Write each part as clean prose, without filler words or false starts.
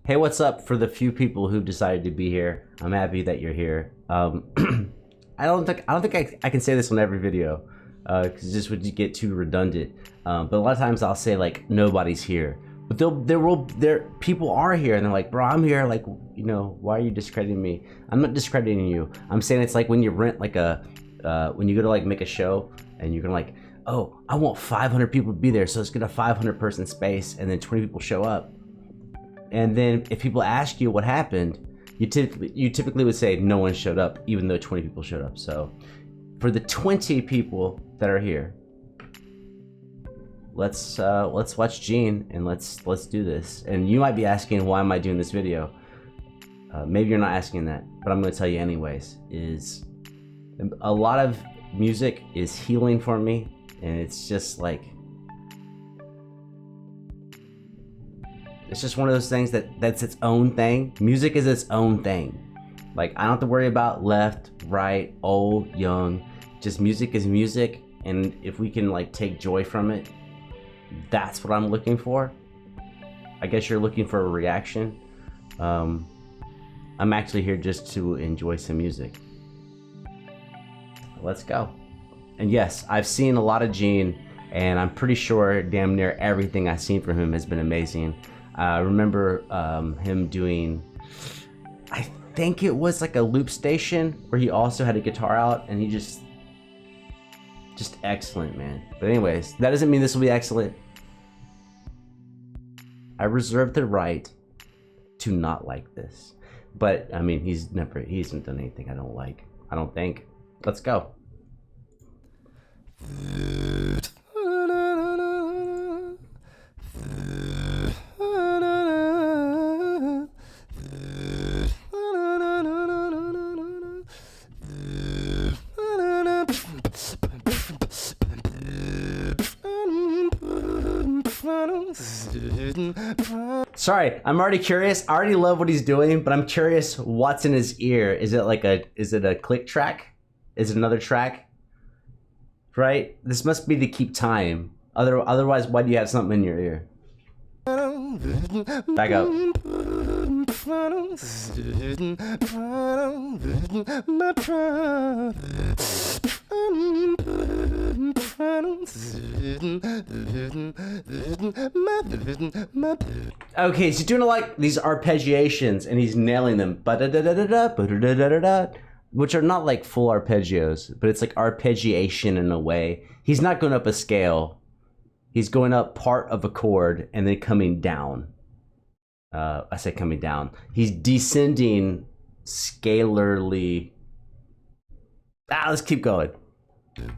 Hey, what's up for the few people who've decided to be here? I'm happy that you're here. I don't think I can say this on every video, because this would get too redundant. But a lot of times I'll say like nobody's here, but people are here, and they're like, bro, I'm here. Like, you know, why are you discrediting me? I'm not discrediting you. I'm saying it's like when you rent like when you go to like make a show, and you're gonna like, oh, I want 500 people to be there, so let's get a 500 person space, and then 20 people show up. And then if people ask you what happened, you typically would say no one showed up, even though 20 people showed up. So for the 20 people that are here, let's watch Gene, and let's do this. And you might be asking, why am I doing this video? Maybe you're not asking that, but I'm gonna tell you anyways. Is a lot of music is healing for me, and it's just like, it's just one of those things that's its own thing. Music is its own thing. Like, I don't have to worry about left, right, old, young. Just music is music, and if we can like take joy from it, that's what I'm looking for. I guess you're looking for a reaction. I'm actually here just to enjoy some music. Let's go. And yes, I've seen a lot of Gene, and I'm pretty sure damn near everything I've seen from him has been amazing. I remember him doing, I think it was like a loop station where he also had a guitar out, and he just excellent, man. But anyways, that doesn't mean this will be excellent. I reserve the right to not like this. But I mean, he hasn't done anything I don't like, I don't think. Let's go. Sorry, I'm already curious. I already love what he's doing, but I'm curious what's in his ear. Is it a click track? Is it another track? Right? This must be to keep time. Otherwise, why do you have something in your ear? Back up. Okay, so he's doing like these arpeggiations, and he's nailing them. Which are not like full arpeggios, but it's like arpeggiation in a way. He's not going up a scale. He's going up part of a chord and then coming down. I say coming down. He's descending scalarly. Let's keep going.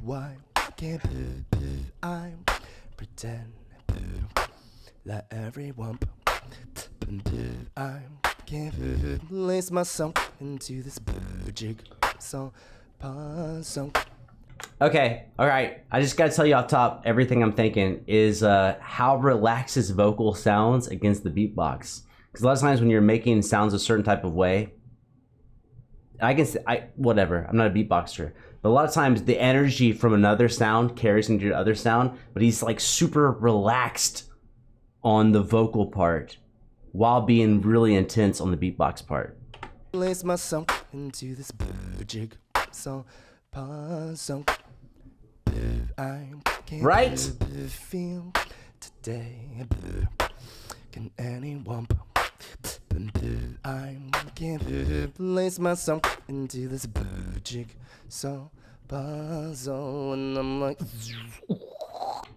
Why can't I pretend like everyone? I can't place myself into this jigsaw puzzle. Okay, all right. I just gotta tell you off top, everything I'm thinking is how relaxed his vocal sounds against the beatbox. Because a lot of times when you're making sounds a certain type of way, whatever, I'm not a beatboxer, but a lot of times the energy from another sound carries into the other sound, but he's like super relaxed on the vocal part while being really intense on the beatbox part. Place myself into this jigsaw puzzle. I can't right? Feel today. Can anyone? I can't place myself into this jigsaw puzzle, and I'm like,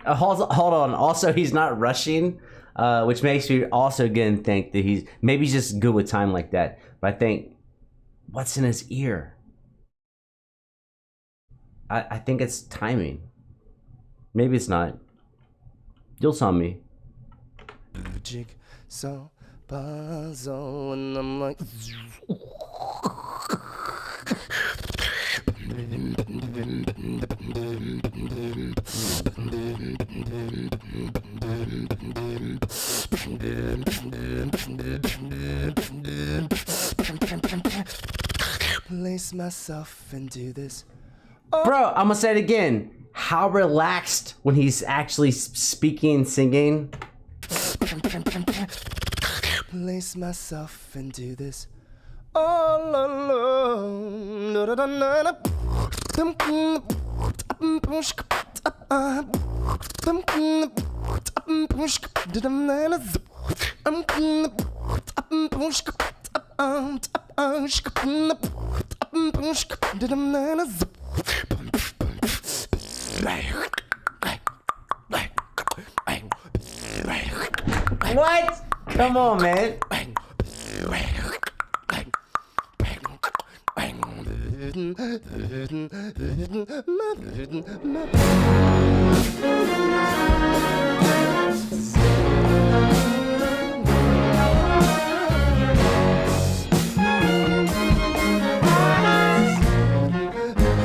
hold on. Also, he's not rushing, which makes me also again think that he's just good with time like that. But I think, what's in his ear? I think it's timing. Maybe it's not. You'll tell me. Jigsaw puzzle, and I'm like, place myself into this. Bro, I'm gonna say it again. How relaxed when he's actually speaking, singing. place myself into this all alone. What? Come on, man.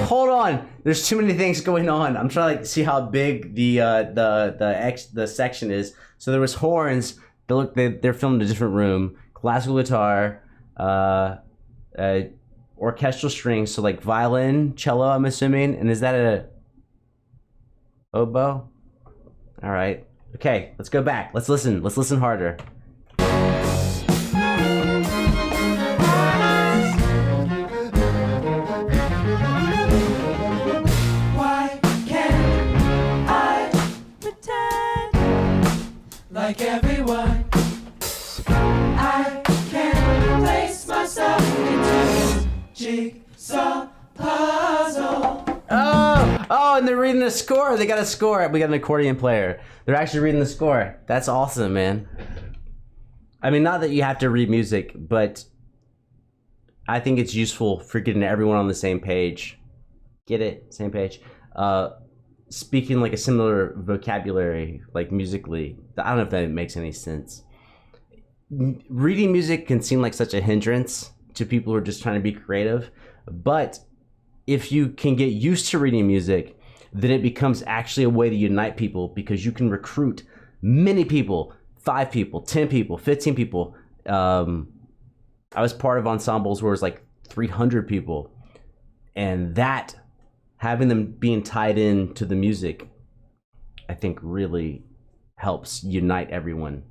Hold on. There's too many things going on. I'm trying to see how big the section is. So there was horns. They're filmed in a different room. Classical guitar, orchestral strings. So like violin, cello. I'm assuming. And is that a oboe? All right. Okay. Let's go back. Let's listen. Let's listen harder. Like everyone, I can place myself into this jigsaw puzzle. Oh, and they're reading the score. They got a score. We got an accordion player. They're actually reading the score. That's awesome, man. I mean, not that you have to read music, but I think it's useful for getting everyone on the same page. Get it? Same page. Speaking like a similar vocabulary, like musically. I don't know if that makes any sense. Reading music can seem like such a hindrance to people who are just trying to be creative, but if you can get used to reading music, then it becomes actually a way to unite people, because you can recruit many people, 5 people, 10 people, 15 people. I was part of ensembles where it was like 300 people, and that, having them being tied in to the music, I think really helps unite everyone.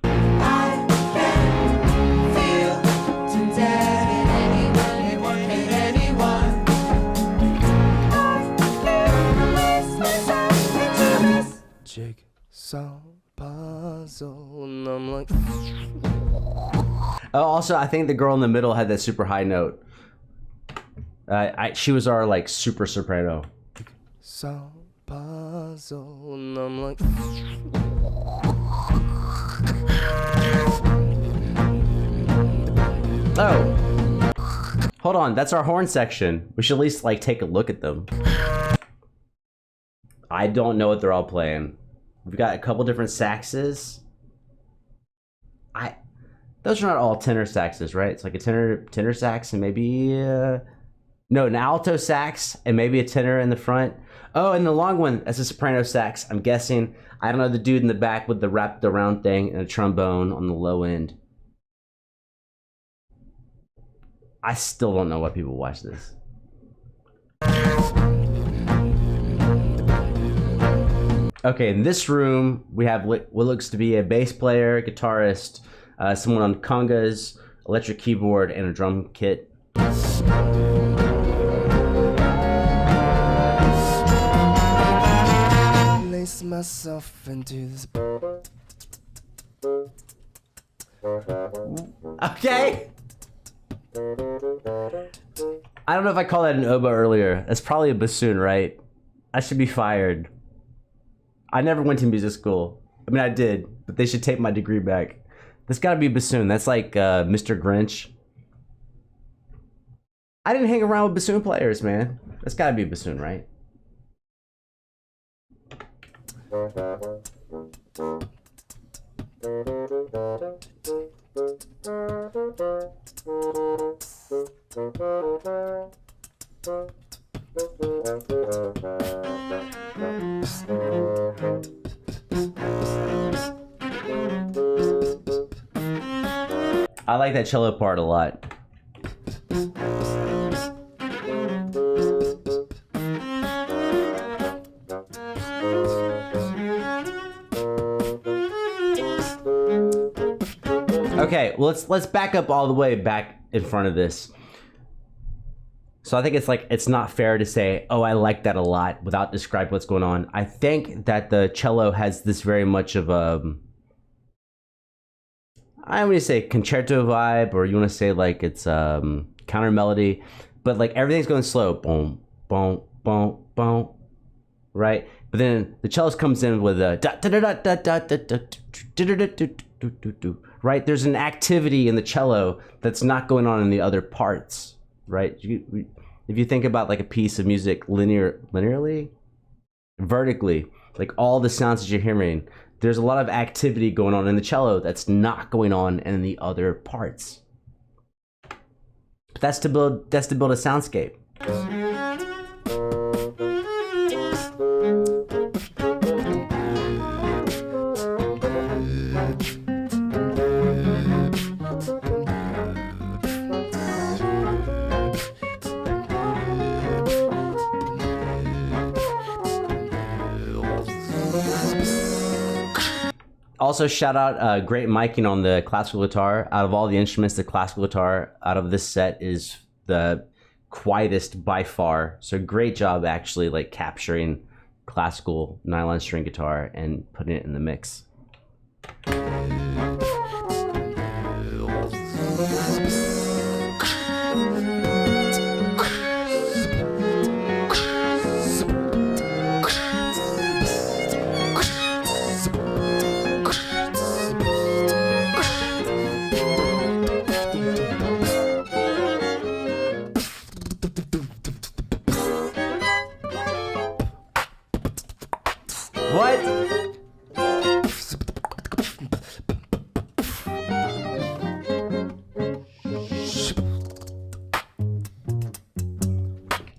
I can feel today anyone hate anyone. I can release myself into this Jigsaw puzzle, and I'm like. Oh, also, I think the girl in the middle had that super high note. She was our like super soprano. So puzzle, and I'm like. Oh, hold on, that's our horn section. We should at least like take a look at them. I don't know what they're all playing. We've got a couple different saxes. Those are not all tenor saxes, right? It's like a tenor sax and maybe no, an alto sax and maybe a tenor in the front. Oh, and the long one, that's a soprano sax. I'm guessing. I don't know, the dude in the back with the wrapped around thing and a trombone on the low end. I still don't know why people watch this. Okay, in this room, we have what looks to be a bass player, guitarist, someone on congas, electric keyboard, and a drum kit. Place myself into this. Okay. I don't know if I called that an oboe earlier. That's probably a bassoon, right? I should be fired. I never went to music school. I mean, I did, but they should take my degree back. That's gotta be a bassoon. That's like Mr. Grinch. I didn't hang around with bassoon players, man. That's gotta be a bassoon, right? I like that cello part a lot. well let's back up all the way back in front of this. So I think it's not fair to say, oh, I like that a lot without describing what's going on. I think that the cello has this very much of a, I want to say concerto vibe, or you want to say like it's counter melody, but like everything's going slow, boom, boom, boom, boom, right? But then the cellist comes in with a right? There's an activity in the cello that's not going on in the other parts, right? If you think about like a piece of music linearly, vertically, like all the sounds that you're hearing, there's a lot of activity going on in the cello that's not going on in the other parts. But that's to build a soundscape. Also, shout out great miking on the classical guitar. Out of all the instruments, the classical guitar out of this set is the quietest by far. So great job actually like capturing classical nylon string guitar and putting it in the mix. What?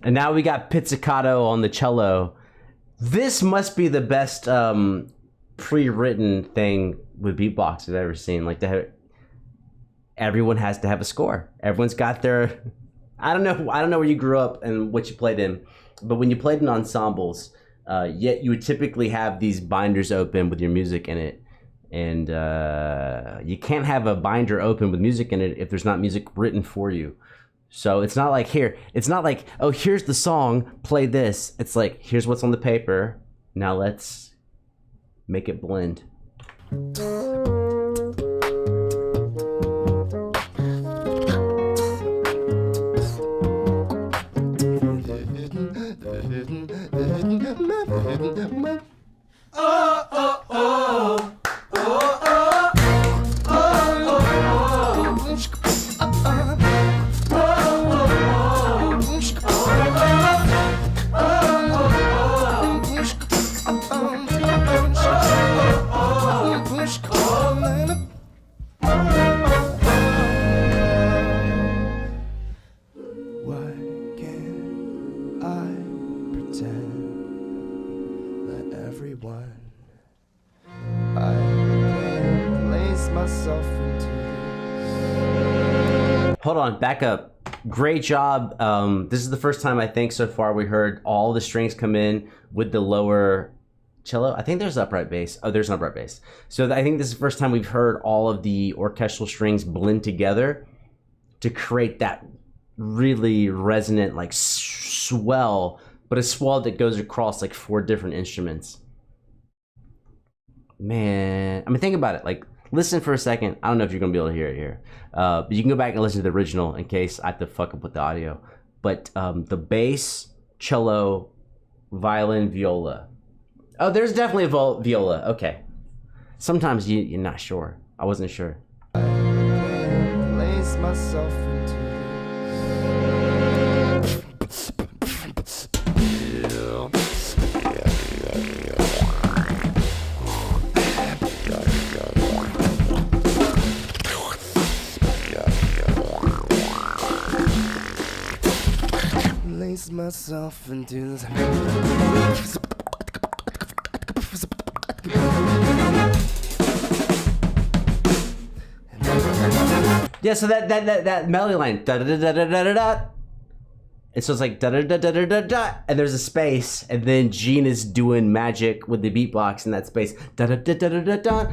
And now we got pizzicato on the cello. This must be the best pre-written thing with beatbox I've ever seen. Like everyone has to have a score. Everyone's got their. I don't know where you grew up and what you played in, but when you played in ensembles. Yet you would typically have these binders open with your music in it, and you can't have a binder open with music in it if there's not music written for you. So it's not like it's not like, oh, here's the song, play this. It's like, here's what's on the paper, now let's make it blend. Hold on, back up. Great job. This is the first time I think so far we heard all the strings come in with the lower cello. I think there's upright bass. Oh, there's an upright bass. So I think this is the first time we've heard all of the orchestral strings blend together to create that really resonant like swell, but a swell that goes across like 4 different instruments. Man, I mean, think about it. Like, listen for a second. I don't know if you're gonna be able to hear it here, but you can go back and listen to the original in case I have to fuck up with the audio. But the bass, cello, violin, viola. Oh, there's definitely a viola. Okay. Sometimes you're not sure. I wasn't sure. I can't place myself into place myself into this. Yeah, so that melody line, da da da da da da da, and so it's like da da da da da da da, and there's a space, and then Gene is doing magic with the beatbox in that space, da da da da da da da,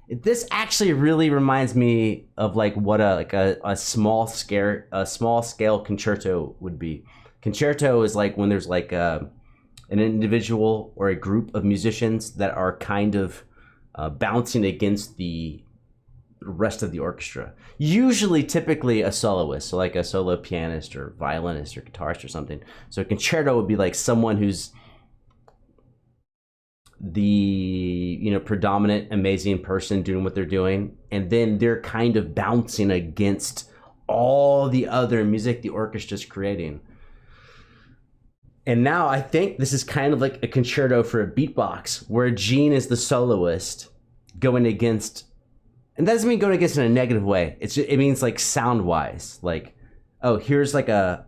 This actually really reminds me of like what a small scale concerto would be. Concerto is like when there's like an individual or a group of musicians that are kind of bouncing against the rest of the orchestra. Usually, typically a soloist, so like a solo pianist or violinist or guitarist or something. So a concerto would be like someone who's the predominant amazing person doing what they're doing, and then they're kind of bouncing against all the other music the orchestra's creating. And now I think this is kind of like a concerto for a beatbox, where Gene is the soloist going against, and that doesn't mean going against in a negative way. It means like sound wise, like, oh, here's a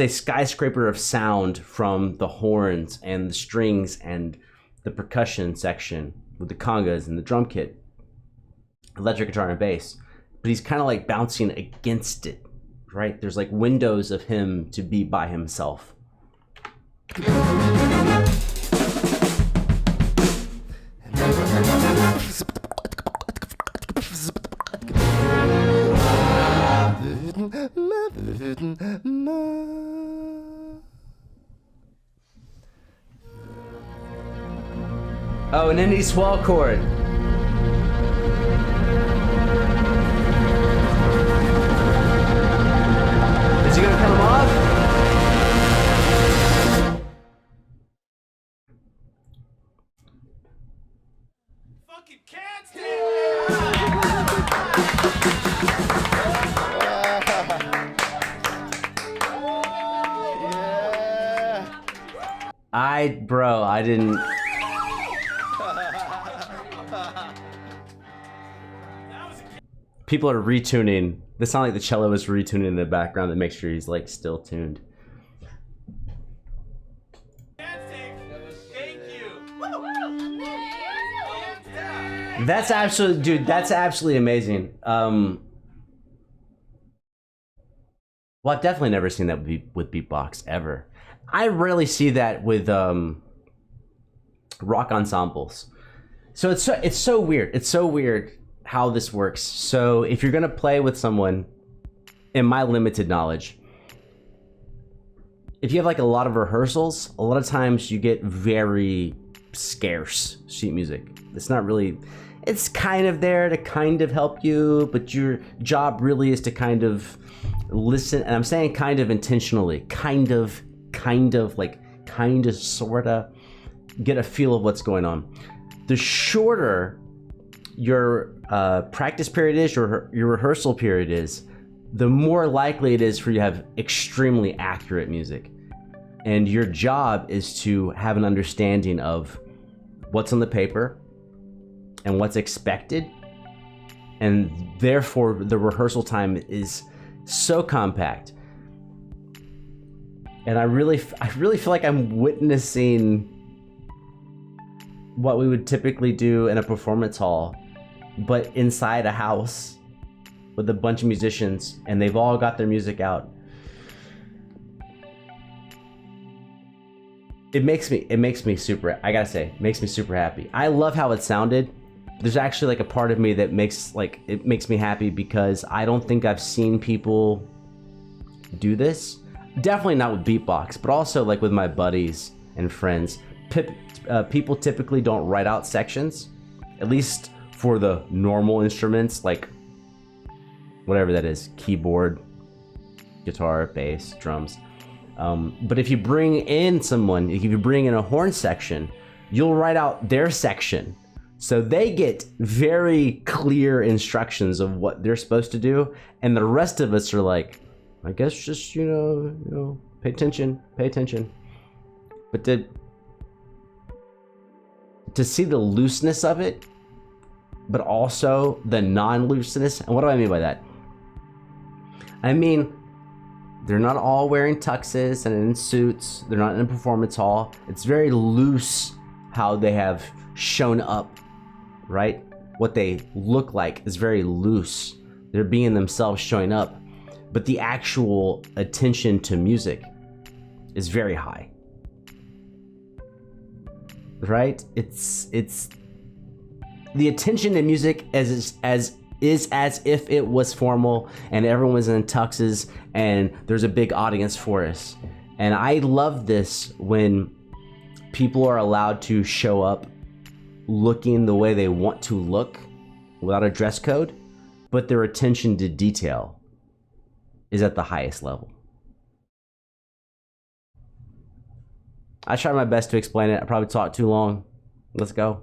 skyscraper of sound from the horns and the strings and the percussion section with the congas and the drum kit, electric guitar and bass. But he's kind of like bouncing against it, right? There's like windows of him to be by himself. Oh, an indie swell chord. Is he gonna cut him off? Fucking cats, I didn't. People are retuning. This sounds like the cello is retuning in the background to make sure he's like still tuned. Thank you. That's absolutely, dude. That's absolutely amazing. Well, I've definitely never seen that with beatbox ever. I rarely see that with rock ensembles. So it's so weird. It's so weird how this works. So if you're gonna play with someone, in my limited knowledge, if you have like a lot of rehearsals, a lot of times you get very scarce sheet music. It's not really, it's kind of there to kind of help you, but your job really is to kind of listen. And I'm saying kind of intentionally, kind of, sorta get a feel of what's going on. The shorter your practice period is, your rehearsal period is, the more likely it is for you to have extremely accurate music. And your job is to have an understanding of what's on the paper and what's expected. And therefore, the rehearsal time is so compact. And I really feel like I'm witnessing what we would typically do in a performance hall, but inside a house with a bunch of musicians, and they've all got their music out. It makes me super, I gotta say, makes me super happy. I love how it sounded. There's actually like a part of me that makes me happy because I don't think I've seen people do this. Definitely not with beatbox, but also like with my buddies and friends. People typically don't write out sections, at least for the normal instruments, like whatever that is, keyboard, guitar, bass, drums. But if you bring in someone, if you bring in a horn section, you'll write out their section. So they get very clear instructions of what they're supposed to do. And the rest of us are like, I guess just, you know, pay attention. But to see the looseness of it, but also the non-looseness. And what do I mean by that? I mean, they're not all wearing tuxes and in suits. They're not in a performance hall. It's very loose how they have shown up, right? What they look like is very loose. They're being themselves showing up. But the actual attention to music is very high. Right? It's the attention to music is as if it was formal and everyone was in tuxes and there's a big audience for us. And I love this when people are allowed to show up looking the way they want to look without a dress code, but their attention to detail is at the highest level. I tried my best to explain it. I probably talked too long. Let's go.